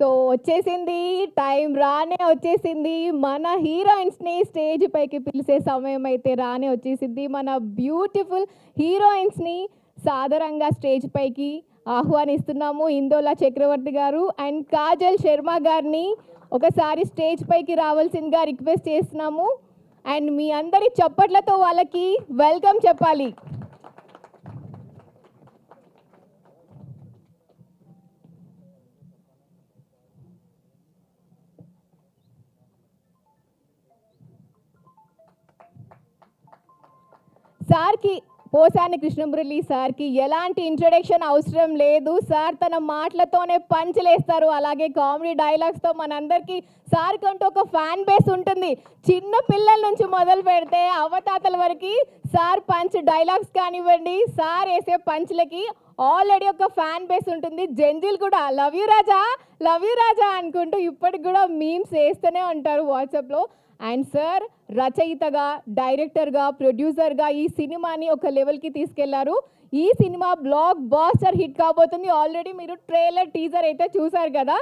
So వచ్చేసింది time, రానే వచ్చేసింది. మన హీరోయిన్స్ని స్టేజ్ పైకి పిలిచే సమయం అయితే రానే వచ్చేసింది. మన బ్యూటిఫుల్ హీరోయిన్స్ని సాదరంగా స్టేజ్ పైకి ఆహ్వానిస్తున్నాము. ఇందోలా చక్రవర్తి గారు అండ్ కాజల్ శర్మ గారిని ఒకసారి స్టేజ్ పైకి రావాల్సిందిగా రిక్వెస్ట్ చేస్తున్నాము. అండ్ మీ అందరి చప్పట్లతో వాళ్ళకి వెల్కమ్ చెప్పాలి. సార్కి, పోసాని కృష్ణమురళి సార్కి ఎలాంటి ఇంట్రడక్షన్ అవసరం లేదు. సార్ తన మాటలతోనే పంచులేస్తారు. అలాగే కామెడీ డైలాగ్స్తో మనందరికీ సార్ కంటూ ఒక ఫ్యాన్ బేస్ ఉంటుంది. చిన్న పిల్లల నుంచి మొదలు పెడితే అవతాతల వరకు సార్ పంచ్ డైలాగ్స్ కానివ్వండి, సార్ వేసే పంచ్లకి ఆల్రెడీ ఒక ఫ్యాన్ బేస్ ఉంటుంది. జంజిల్ కూడా లవ్ యూ రాజా అనుకుంటూ ఇప్పటికి కూడా మీమ్స్ వేస్తూనే ఉంటారు వాట్సాప్లో. అండ్ సార్ రచయితగా, డైరెక్టర్గా, ప్రొడ్యూసర్గా ఈ సినిమాని ఒక లెవెల్కి తీసుకెళ్లారు. ఈ సినిమా బ్లాక్ బాస్టర్ హిట్ కాబోతుంది. ఆల్రెడీ మీరు ట్రైలర్, టీజర్ అయితే చూసారు కదా.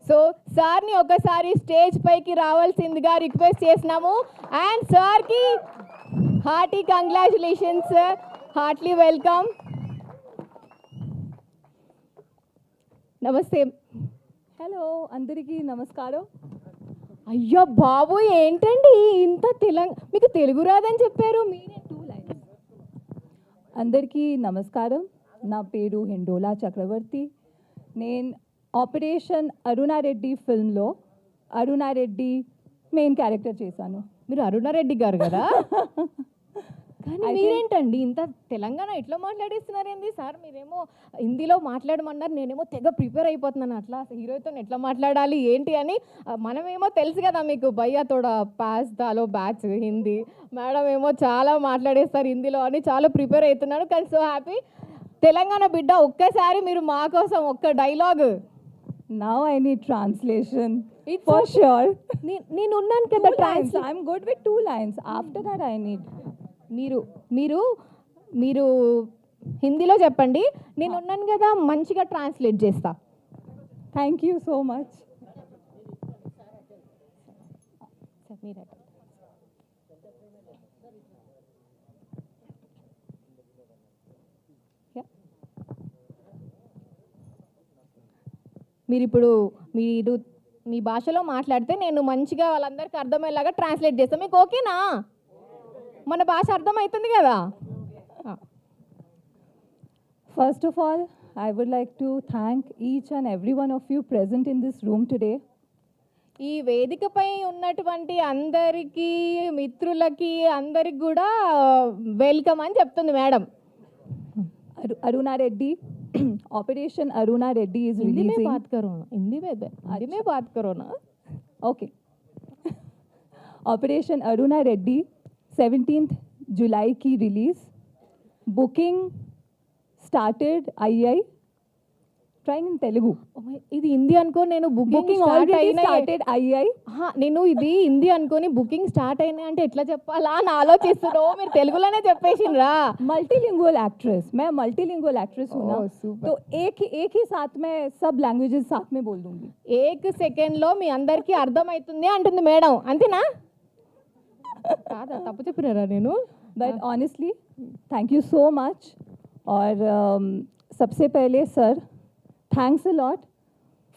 సో సార్ని ఒకసారి స్టేజ్ పైకి రావాల్సిందిగా రిక్వెస్ట్ చేసినాము. అండ్ సార్కి hearty congratulations sir, heartly welcome. నమస్తే. హలో అందరికీ నమస్కారం. అయ్యో బాబు, ఏంటండి ఇంత మీకు తెలుగు రాదని చెప్పారు, మీరే 2 లైన్స్. అందరికీ నమస్కారం. నా పేరు హిండోలా చక్రవర్తి. నేను operation Aruna Reddy ఫిల్మ్లో Aruna Reddy main character చేశాను. మీరు అరుణారెడ్డి గారు కదా. కానీ మీరేంటండి ఇంత తెలంగాణ ఎట్లా మాట్లాడేస్తున్నారేంది సార్? మీరేమో హిందీలో మాట్లాడమన్నారు, నేనేమో తెగ ప్రిపేర్ అయిపోతున్నాను అట్లా హీరోతో ఎట్లా మాట్లాడాలి ఏంటి అని. మనమేమో తెలుసు కదా మీకు, భయ్యా తోడా పాస్ దాలో బ్యాచ్ హిందీ, మేడం ఏమో చాలా మాట్లాడేస్తారు హిందీలో అని చాలా ప్రిపేర్ అవుతున్నాను. కానీ సో హ్యాపీ. తెలంగాణ బిడ్డ, ఒక్కసారి మీరు మా కోసం ఒక్క dialogue. Now I need translation for sure. నేను ఉన్నాను కదా I am good with 2 lines. After that I need మీరు మీరు మీరు హిందీలో చెప్పండి, నేను ఉన్నాను కదా, మంచిగా ట్రాన్స్లేట్ చేస్తా. Thank you so much. మీరు మీ భాషలో మాట్లాడితే నేను మంచిగా వాళ్ళందరికీ అర్థమయ్యేలాగా ట్రాన్స్లేట్ చేస్తాను. మీకు ఓకేనా? మన భాష అర్థమవుతుంది కదా. First of all, I would like to thank each and every one of you present in this room today. ఈ వేదికపై ఉన్నటువంటి అందరికీ, మిత్రులకి అందరికి కూడా వెల్కమ్ అని చెప్తుంది madam. Aruna Reddy, Operation Aruna Reddy is Hindi में releasing. बात करो ना, हिंदी में बात करो ना. Okay. Operation Aruna Reddy 17th July की release. Booking started I trying in Telugu. ఇది హిందీ అనుకో, నేను Booking already started आई. నేను ఇది హిందీ అనుకోని బుకింగ్ స్టార్ట్ అయినా అంటే ఎట్లా చెప్పాలా అని ఆలోచిస్తున్నావు. మీరు తెలుగులోనే చెప్పేసిండ్రా. मल्टीलिंगुअल एक्ट्रेस, मैं मल्टीलिंगुअल एक्ट्रेस हूँ ना, तो एक ही साथ में सब लैंग्वेजेस साथ में बोल दूंगी. ఏక సెకండ్లో మీ అందరికీ అర్థమవుతుంది అంటుంది మేడం, అంతేనా? కాదా, తప్పు చెప్పినారా నేను? But honestly thank you so much. और सबसे पहले sir, thanks a lot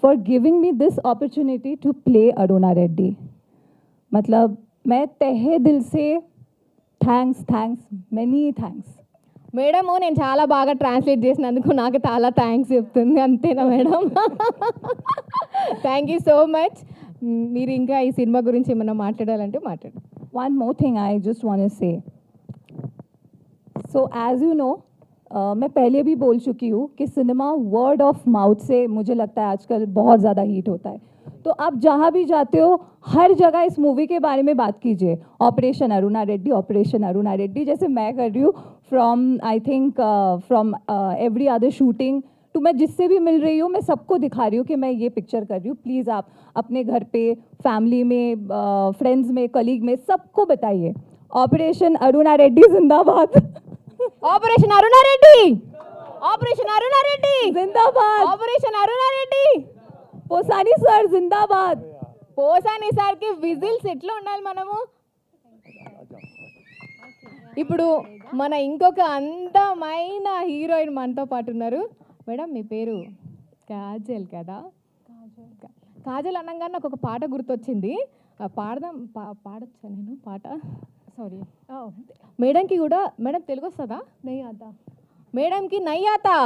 for giving me this opportunity to play Aruna Reddy. मतलब मैं तहे दिल से थैंक्स मेनी थैंक्स. మేడము నేను చాలా బాగా ట్రాన్స్లేట్ చేసినందుకు నాకు చాలా థ్యాంక్స్ చెప్తుంది, అంతేనా madam? Thank you so much. మీరు ఇంకా ఈ సినిమా గురించి ఏమైనా మాట్లాడాలంటే మాట్లాడు. One more thing I just want to say. So as you know, मैं पहले भी बोल चुकी हूँ कि सिनेमा वर्ड ऑफ माउथ से मुझे लगता है आजकल बहुत ज़्यादा हीट होता है. तो आप जहाँ भी जाते हो हर जगह इस मूवी के बारे में बात कीजिए. ऑपरेशन अरुणा रेड्डी जैसे मैं कर रही हूँ from I think from every other shooting तो मैं जिससे भी मिल रही हूँ मैं सबको दिखा रही हूँ कि मैं ये पिक्चर कर रही हूँ. प्लीज़ आप अपने घर पे, फैमिली में, फ्रेंड्स में, कलीग में सबको बताइए. ऑपरेशन अरुणा रेड्डी जिंदाबाद. ఆపరేషన్ అరుణారెడ్డి, ఆపరేషన్ అరుణారెడ్డి जिंदाबाद. ఆపరేషన్ అరుణారెడ్డి. पोसानी सर जिंदाबाद. పోసాని సార్కి విజిల్స్ ఎట్లా ఉండాలి మనము. ఇప్పుడు మన ఇంకొక అందమైన హీరోయిన్ మనతో పాటు ఉన్నారు. మేడం మీ పేరు కాజల్ కదా. కాజల్ అనగానే నాకు ఒక పాట గుర్తొచ్చింది. పాడొచ్చా నేను పాట? సారీ. మేడంకి కూడా మేడం తెలుగు వస్తుందా? नहीं आता. మేడంకి నయ్యాతా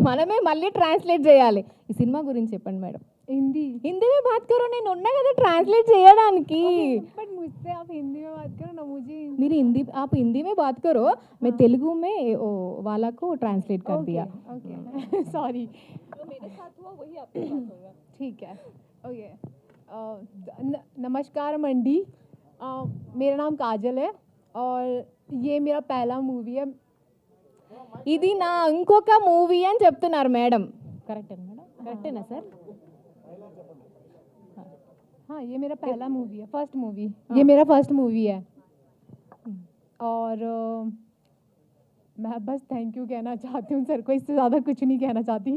మనమే మళ్ళీ ట్రాన్స్లేట్ చేయాలి. ఈ సినిమా గురించి చెప్పండి మేడం. हिंदी. హిందీ में बात करो, నేను ఉన్నా కదా ట్రాన్స్లేట్ చేయడానికి. बट मुझसे आप हिंदी में बात करो ना, मुझे మీరు హింदी आप हिंदी में बात करो, मैं तेलुगु में वाला को ट्रांसलेट कर दिया. Okay sorry. जो मेरे साथ हुआ वही आपके साथ होगा. ठीक है. ओके. नमस्कार मंडी. मेरा नाम काजल है और ये मेरा पहला मूवी है. ఇది నా ఇంకొక మూవీ అని చెప్తున్నారు మేడం. కరెక్టేనా మేడం? కరెక్టేనా సార్? हाँ ये मेरा पहला मूवी है, फर्स्ट मूवी. ये मेरा फर्स्ट मूवी है और मैं बस थैंक यू कहना चाहती हूँ सर को, इससे ज़्यादा कुछ नहीं कहना चाहती.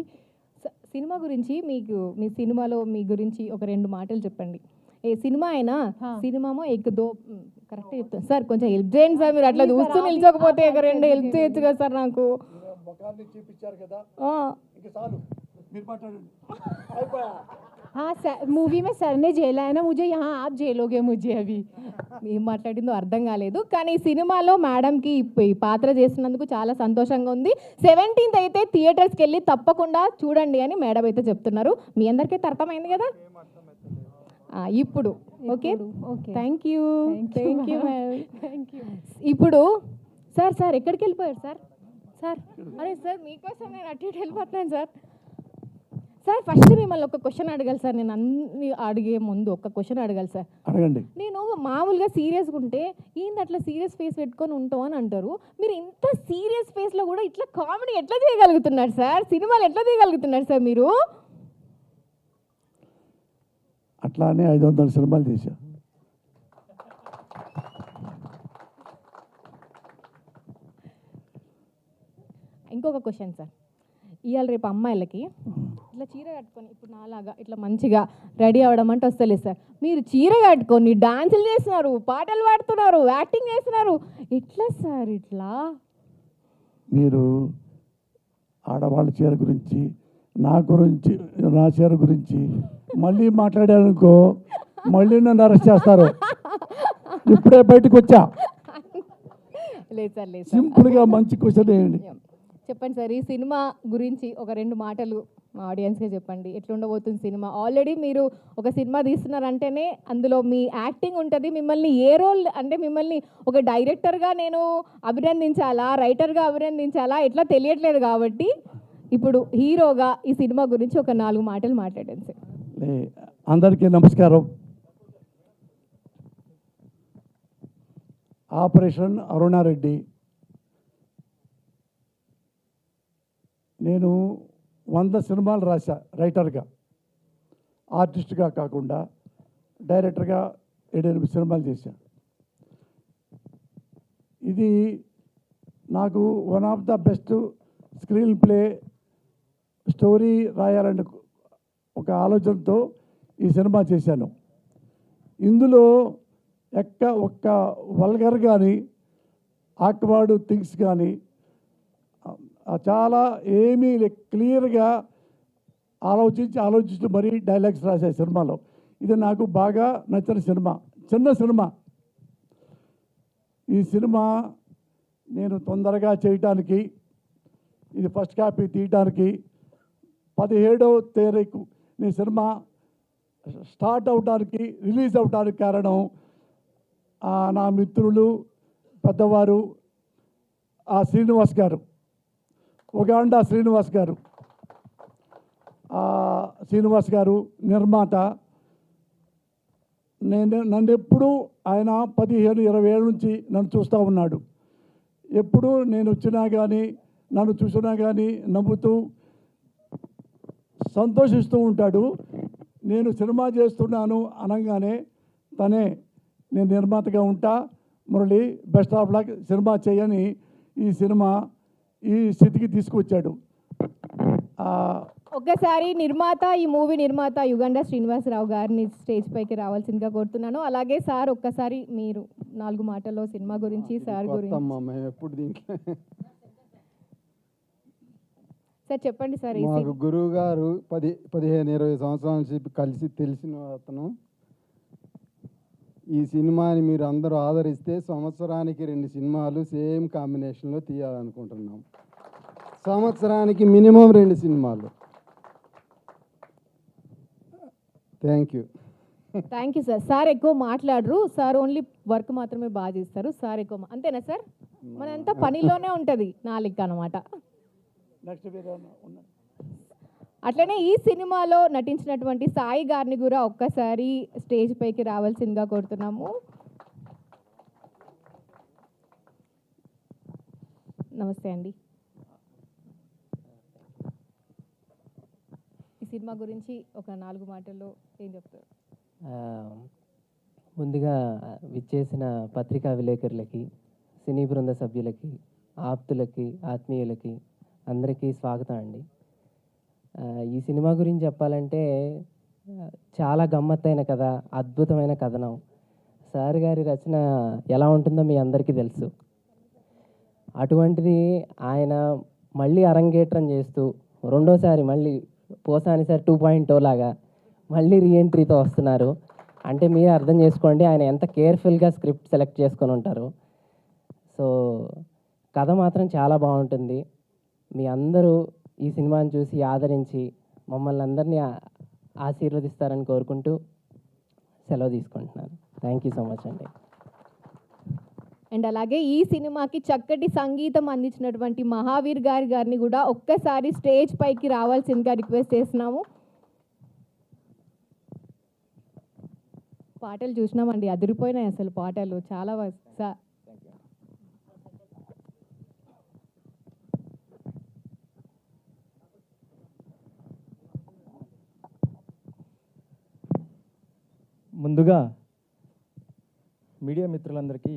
సినిమా గురించి మీకు మీ సినిమాలో మీ గురించి ఒక రెండు మాటలు చెప్పండి. ఏ సినిమా అయినా సినిమామో ఎక్ దో కరెక్ట్ చెప్తాను సార్. కొంచెం హెల్ప్ చేయండి సార్. మీరు అట్లా చూస్తూ నిల్చోకపోతే ఒక రెండు హెల్ప్ చేయొచ్చు కదా సార్ నాకు. చూపించారు కదా, ఆ, ఇంకా చాలు, మీరు మాట్లాడండి, అయిపోయా. हाँ सर, मूवी में सर ने झेला है ना मुझे, यहाँ आप झेलोगे मुझे अभी. ఏం మాట్లాడిందో అర్థం కాలేదు. కానీ ఈ సినిమాలో మేడంకి ఈ పాత్ర చేస్తున్నందుకు చాలా సంతోషంగా ఉంది. 17th అయితే థియేటర్స్కి వెళ్ళి తప్పకుండా చూడండి అని మేడం అయితే చెప్తున్నారు. మీ అందరికీ అర్థమైంది కదా. ఇప్పుడు okay okay. Thank you thank you thank you. ఇప్పుడు సార్ ఎక్కడికి వెళ్ళిపోయారు సార్? అరే సార్ మీకోసం నేను అటు ఇటు వెళ్ళిపోతున్నాను సార్. ఫస్ట్ మిమ్మల్ని ఒక క్వశ్చన్ అడగాలి సార్. నేను అన్ని అడిగే ముందు ఒక క్వశ్చన్ అడగాలి సార్. అడగండి. నేను మామూలుగా సీరియస్గా ఉంటే ఏంది అట్లా సీరియస్ ఫేస్ పెట్టుకొని ఉంటావు అని అంటారు. మీరు ఇంత సీరియస్ ఫేస్లో కూడా ఇట్లా కామెడీ ఎట్లా చేయగలుగుతున్నారు సార్? సినిమాలు ఎట్లా తీయగలుగుతున్నారు సార్ మీరు? అట్లానే 500 సినిమాలు చేశా. ఇంకొక క్వశ్చన్ సార్. ఇవాళ రేపు అమ్మాయిలకి ఇట్లా చీర కట్టుకొని ఇప్పుడు నాలాగా ఇట్లా మంచిగా రెడీ అవ్వడం అంటే వస్తలేదు సార్. మీరు చీర కట్టుకొని డాన్సులు చేస్తున్నారు, పాటలు పాడుతున్నారు, యాక్టింగ్ చేస్తున్నారు. ఎట్లా సార్ ఇట్లా? మీరు ఆడవాళ్ళ చీర గురించి, నా చీర గురించి మళ్ళీ మాట్లాడారనుకో, మళ్ళీ నన్ను అరెస్ట్ చేస్తారు. ఇప్పుడే బయటకు వచ్చా. లేదు సార్ లేదు సార్. సింపుల్గా మంచి క్వశ్చన్ వేయండి. చెప్పండి సార్. ఈ సినిమా గురించి ఒక రెండు మాటలు మా ఆడియన్స్గా చెప్పండి. ఎట్లా ఉండబోతుంది సినిమా? ఆల్రెడీ మీరు ఒక సినిమా తీస్తున్నారంటేనే అందులో మీ యాక్టింగ్ ఉంటుంది. మిమ్మల్ని ఏ రోల్ అంటే మిమ్మల్ని ఒక డైరెక్టర్గా నేను అభినందించాలా, రైటర్గా అభినందించాలా ఎట్లా తెలియట్లేదు. కాబట్టి ఇప్పుడు హీరోగా ఈ సినిమా గురించి ఒక 4 మాటలు మాట్లాడండి సార్. అందరికీ నమస్కారం. ఆపరేషన్ అరుణారెడ్డి. నేను 100 సినిమాలు రాశా రైటర్గా, ఆర్టిస్ట్గా కాకుండా డైరెక్టర్గా 7-8 సినిమాలు చేశా. ఇది నాకు one of the best screen play story రాయాలని ఒక ఆలోచనతో ఈ సినిమా చేశాను. ఇందులో ఒక్క వల్గర్ కానీ ఆక్వర్డ్ థింగ్స్ కానీ చాలా ఏమీ క్లియర్గా ఆలోచించి మరీ డైలాగ్స్ రాసే సినిమాలో ఇది నాకు బాగా నచ్చిన సినిమా. చిన్న సినిమా. ఈ సినిమా నేను తొందరగా చేయటానికి, ఇది ఫస్ట్ కాపీ తీయటానికి 17వ తారీఖు ఈ సినిమా స్టార్ట్ అవడానికి, రిలీజ్ అవడానికి కారణం నా మిత్రులు, పెద్దవారు శ్రీనివాస్ గారు, ఉగాండా శ్రీనివాస్ గారు నిర్మాత. నన్ను ఎప్పుడూ ఆయన 15-20 ఏళ్ళ నుంచి నన్ను చూస్తూ ఉన్నాడు. ఎప్పుడు నేను వచ్చినా కానీ, నన్ను చూసినా కానీ నవ్వుతూ సంతోషిస్తూ ఉంటాడు. నేను సినిమా చేస్తున్నాను అనగానే తనే నేను నిర్మాతగా ఉంటా, Murali best of luck, cinema చేయని ఈ సినిమా ఈ స్థితికి తీసుకొచ్చాడు. ఒక్కసారి నిర్మాత, ఈ మూవీ నిర్మాత యుగంధ శ్రీనివాసరావు గారిని స్టేజ్ పైకి రావాల్సిందిగా కోరుతున్నాను. అలాగే సార్ ఒక్కసారి మీరు 4 మాటల్లో సినిమా గురించి, సార్ గురించి. మేము ఎప్పుడు దీంట్లో సార్ చెప్పండి సార్. ఈ మాకు గురువు గారు 15-20 సంవత్సరాల నుంచి కలిసి తెలిసిన అతను. ఈ సినిమాని మీరు అందరూ ఆదరిస్తే సంవత్సరానికి 2 సినిమాలు సేమ్ కాంబినేషన్లో తీయాలనుకుంటున్నాం. సంవత్సరానికి మినిమం 2 సినిమాలు. Thank you. Thank you sir. Sir ఎక్కువ మాట్లాడరు, సార్ ఓన్లీ వర్క్ మాత్రమే బాగా చేస్తారు. సార్ ఎక్కువ అంతేనా సార్? మనంతా పనిలోనే ఉంటుంది నాలుగు అనమాట. నెక్స్ట్ వేరే ఉన్నారు. అట్లనే ఈ సినిమాలో నటించినటువంటి సాయి గారిని కూడా ఒక్కసారి స్టేజ్ పైకి రావాల్సిందిగా కోరుతున్నాము. నమస్తే అండి. ఈ సినిమా గురించి ఒక 4 మాటల్లో ఏం చెప్తారు? ముందుగా విచ్చేసిన పత్రికా విలేకరులకి, సినీ బృంద సభ్యులకి, ఆప్తులకి, ఆత్మీయులకి అందరికీ స్వాగతం అండి. ఈ సినిమా గురించి చెప్పాలంటే చాలా గమ్మత్తైన కథ, అద్భుతమైన కథనం. సార్ గారి రచన ఎలా ఉంటుందో మీ అందరికీ తెలుసు. అటువంటిది ఆయన మళ్ళీ అరంగేట్రం చేస్తూ రెండోసారి మళ్ళీ పోసాని సార్ 2.0 లాగా మళ్ళీ రీఎంట్రీతో వస్తున్నారు. అంటే మీరు అర్థం చేసుకోండి ఆయన ఎంత కేర్ఫుల్గా స్క్రిప్ట్ సెలెక్ట్ చేసుకొని ఉంటారు. సో కథ మాత్రం చాలా బాగుంటుంది. మీ అందరూ ఈ సినిమాని చూసి ఆదరించి మమ్మల్ని అందరినీ ఆశీర్వదిస్తారని కోరుకుంటూ సెలవు తీసుకుంటున్నాను. థ్యాంక్ యూ సో మచ్ అండి. అండ్ అలాగే ఈ సినిమాకి చక్కటి సంగీతం అందించినటువంటి మహావీర్ గారిని కూడా ఒక్కసారి స్టేజ్ పైకి రావాల్సిందిగా రిక్వెస్ట్ చేస్తున్నాము. పాటలు చూసినామండి, అదిరిపోయినాయి అసలు పాటలు చాలా. ముందుగా మీడియా మిత్రులందరికీ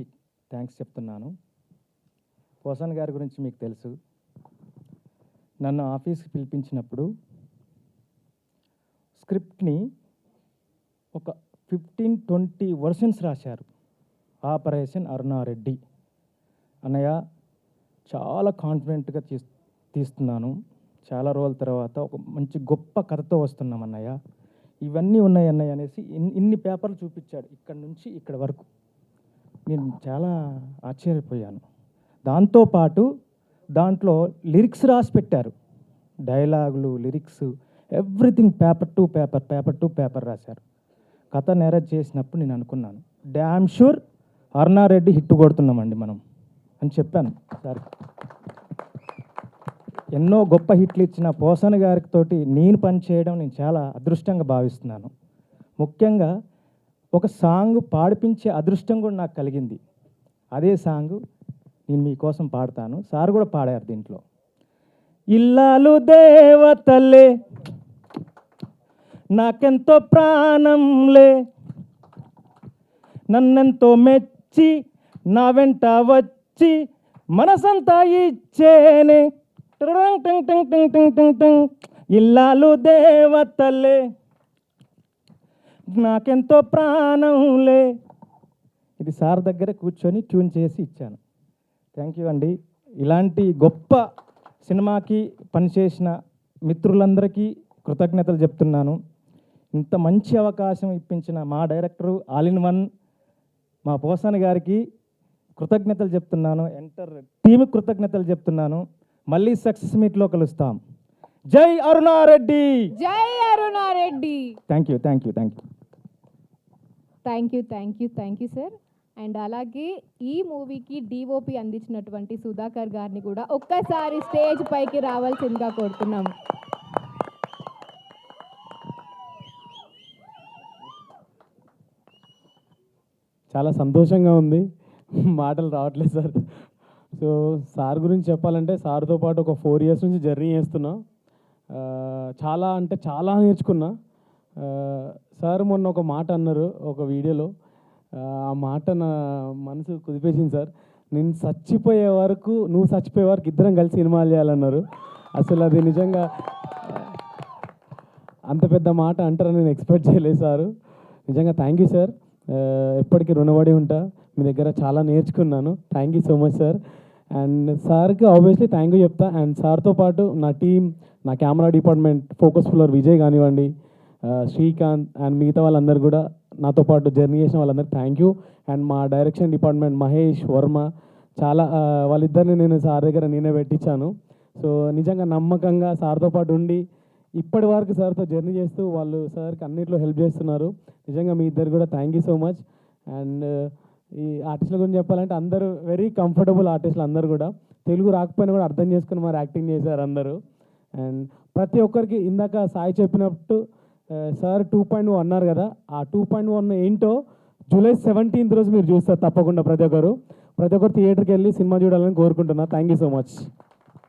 థ్యాంక్స్ చెప్తున్నాను. పోసాన్ గారి గురించి మీకు తెలుసు. నన్ను ఆఫీస్కి పిలిపించినప్పుడు స్క్రిప్ట్ని ఒక 15-20 వర్షన్స్ రాశారు. ఆపరేషన్ అరుణారెడ్డి అన్నయ్య చాలా కాన్ఫిడెంట్గా తీస్తున్నాను. చాలా రోజుల తర్వాత ఒక మంచి గొప్ప కథతో వస్తున్నాం అన్నయ్య, ఇవన్నీ ఉన్నాయి అన్నయ్య అనేసి ఇన్ని పేపర్లు చూపించాడు ఇక్కడ నుంచి ఇక్కడ వరకు. నేను చాలా ఆశ్చర్యపోయాను. దాంతోపాటు దాంట్లో లిరిక్స్ రాసి పెట్టారు, డైలాగులు, lyrics, everything paper to paper రాశారు. కథ నేరేట్ చేసినప్పుడు నేను అనుకున్నాను డ్యామ్ షూర్ అరుణారెడ్డి హిట్ కొడుతున్నామండి మనం అని చెప్పాను సార్. ఎన్నో గొప్ప హిట్లు ఇచ్చిన పోసాని గారితోటి నేను పనిచేయడం నేను చాలా అదృష్టంగా భావిస్తున్నాను. ముఖ్యంగా ఒక సాంగ్ పాడిపించే అదృష్టం కూడా నాకు కలిగింది. అదే సాంగ్ నేను మీకోసం పాడతాను. సార్ కూడా పాడారు దీంట్లో. ఇల్లాలు దేవతలే నాకెంతో ప్రాణంలే, నన్నెంతో మెచ్చి నా వెంట వచ్చి మనసంతా ఇచ్చేనే, ఇల్లాలు దేవతలే నాకెంతో ప్రాణంలే. ఇది సార్ దగ్గర కూర్చొని ట్యూన్ చేసి ఇచ్చాను. థ్యాంక్ యూ అండి. ఇలాంటి గొప్ప సినిమాకి పనిచేసిన మిత్రులందరికీ కృతజ్ఞతలు చెప్తున్నాను. ఇంత మంచి అవకాశం ఇప్పించిన మా డైరెక్టరు ఆల్ ఇన్ వన్ మా పోసాని గారికి కృతజ్ఞతలు చెప్తున్నాను. ఎంటర్ టీమ్కి కృతజ్ఞతలు చెప్తున్నాను. మళ్ళీ సక్సెస్ మీట్లో కలుస్తాం. జై అరుణారెడ్డి. జై Aruna Reddy. Thank you thank you thank you thank you thank you thank you sir. And అలాగే ఈ మూవీకి డిఓపి అందించినటువంటి సుధాకర్ గారిని కూడా ఒక్కసారి స్టేజ్ పైకి రావాల్సిందిగా కోరుతున్నాము. చాలా సంతోషంగా ఉంది, మాటలు రావట్లేదు సార్. సో సార్ గురించి చెప్పాలంటే సార్తో పాటు ఒక 4 years నుంచి జర్నీ చేస్తున్నా. చాలా అంటే చాలా నేర్చుకున్నా. సార్ మొన్న ఒక మాట అన్నారు ఒక వీడియోలో, ఆ మాట నా మనసు కుదిపేసింది సార్. నేను చచ్చిపోయే వరకు నువ్వు చచ్చిపోయే వరకు ఇద్దరం కలిసి సినిమాలు చేయాలన్నారు. అసలు అది నిజంగా అంత పెద్ద మాట అంటారని నేను ఎక్స్పెక్ట్ చేయలేదు సారు. నిజంగా థ్యాంక్ యూ సార్. ఎప్పటికీ రుణపడి ఉంటా. మీ దగ్గర చాలా నేర్చుకున్నాను. Thank you so much sir. And సార్కి ఆబ్వియస్లీ థ్యాంక్ యూ చెప్తా. అండ్ సార్తో పాటు నా టీమ్, నా camera department focus fuller Vijay కానివ్వండి, శ్రీకాంత్ అండ్ మిగతా వాళ్ళందరూ కూడా నాతో పాటు జర్నీ చేసిన వాళ్ళందరికీ థ్యాంక్ యూ. అండ్ మా డైరెక్షన్ డిపార్ట్మెంట్ మహేష్ వర్మ, చాలా వాళ్ళిద్దరిని నేను సార్ దగ్గర నేనే పెట్టించాను. సో నిజంగా నమ్మకంగా సార్తో పాటు ఉండి ఇప్పటి వరకు సార్తో జర్నీ చేస్తూ వాళ్ళు సార్కి అన్నిట్లో హెల్ప్ చేస్తున్నారు. నిజంగా మీ ఇద్దరు కూడా thank you so much. And ఈ ఆర్టిస్టుల గురించి చెప్పాలంటే అందరూ వెరీ కంఫర్టబుల్ ఆర్టిస్టులు, అందరూ కూడా తెలుగు రాకపోయినా కూడా అర్థం చేసుకుని మరి యాక్టింగ్ చేశారు అందరూ. అండ్ ప్రతి ఒక్కరికి ఇందాక సాయి చెప్పినట్టు సార్ 2.1 అన్నారు కదా, ఆ 2.1 ఏంటో జూలై 17th రోజు మీరు చూస్తారు తప్పకుండా. ప్రతి ఒక్కరు థియేటర్కి వెళ్ళి సినిమా చూడాలని కోరుకుంటున్నా. Thank you so much.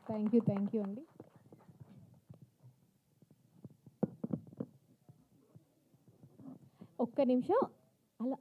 Thank you అండి. ఒక్క నిమిషం అలా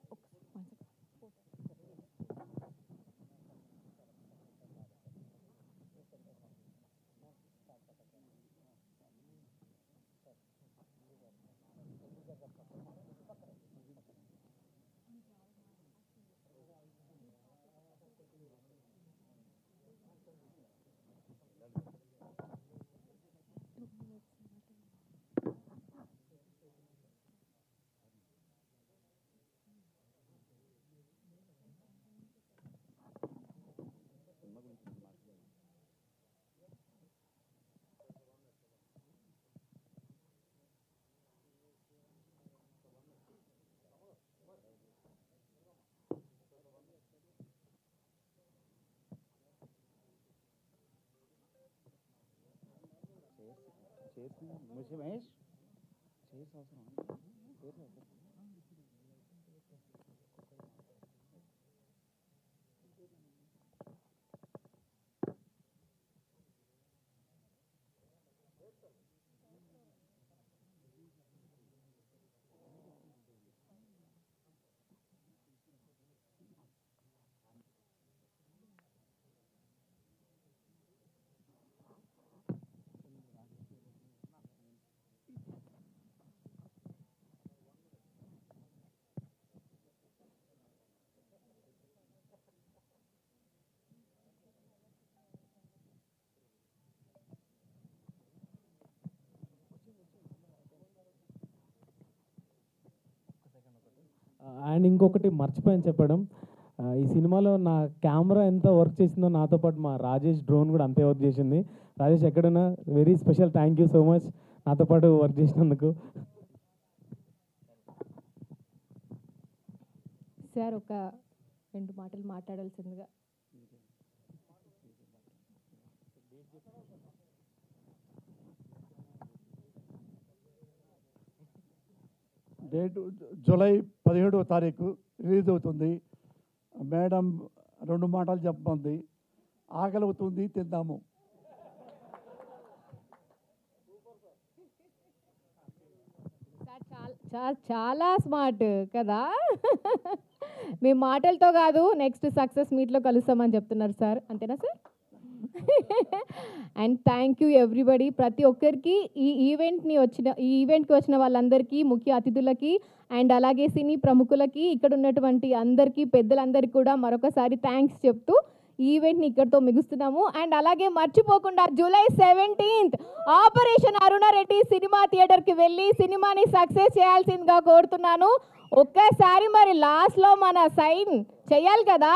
అండ్ ఇంకొకటి మర్చిపోయాను చెప్పడం, ఈ సినిమాలో నా కెమెరా ఎంత వర్క్ చేసిందో నాతో పాటు మా రాజేష్ డ్రోన్ కూడా అంతే వర్క్ చేసింది. రాజేష్ ఎక్కడున్నా very special thank you so much నాతో పాటు వర్క్ చేసినందుకు. సార్ ఒక 2 మాటలు మాట్లాడాల్సిందిగా. డేట్ జూలై 17వ తారీఖు రిలీజ్ అవుతుంది. మేడం 2 మాటలు చెప్పమంది. ఆకలి అవుతుంది, తిందాము. సార్ చాలా స్మార్ట్ కదా. మీ మాటలతో కాదు, నెక్స్ట్ సక్సెస్ మీట్లో కలుస్తామని చెప్తున్నారు సార్, అంతేనా sir? And thank you everybody. ప్రతి ఒక్కరికి ఈ ఈవెంట్కి వచ్చిన వాళ్ళందరికీ, ముఖ్య అతిథులకి అండ్ అలాగే సినీ ప్రముఖులకి, ఇక్కడ ఉన్నటువంటి అందరికీ, పెద్దలందరికీ కూడా మరొకసారి థ్యాంక్స్ చెప్తూ ఈ ఈవెంట్ని ఇక్కడితో ముగిస్తున్నాము. అండ్ అలాగే మర్చిపోకుండా July 17th operation Aruna Reddy cinema థియేటర్కి వెళ్ళి సినిమాని సక్సెస్ చేయాల్సిందిగా కోరుతున్నాను. ఒక్కసారి మరి లాస్ట్లో మన సైన్ చెయ్యాలి కదా.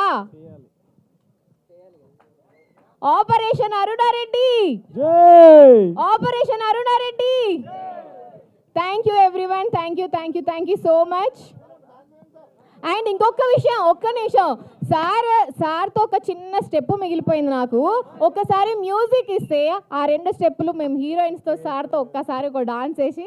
Operation Aruna Reddy, operation Aruna Reddy. Thank you everyone, thank you so much. And ఇంకొక విషయం, ఒక్క నిమిషం, సార్తో ఒక చిన్న స్టెప్ మిగిలిపోయింది నాకు. ఒక్కసారి మ్యూజిక్ ఇస్తే ఆ 2 స్టెప్పులు మేము హీరోయిన్స్తో సార్తో ఒక్కసారి ఒక డాన్స్ వేసి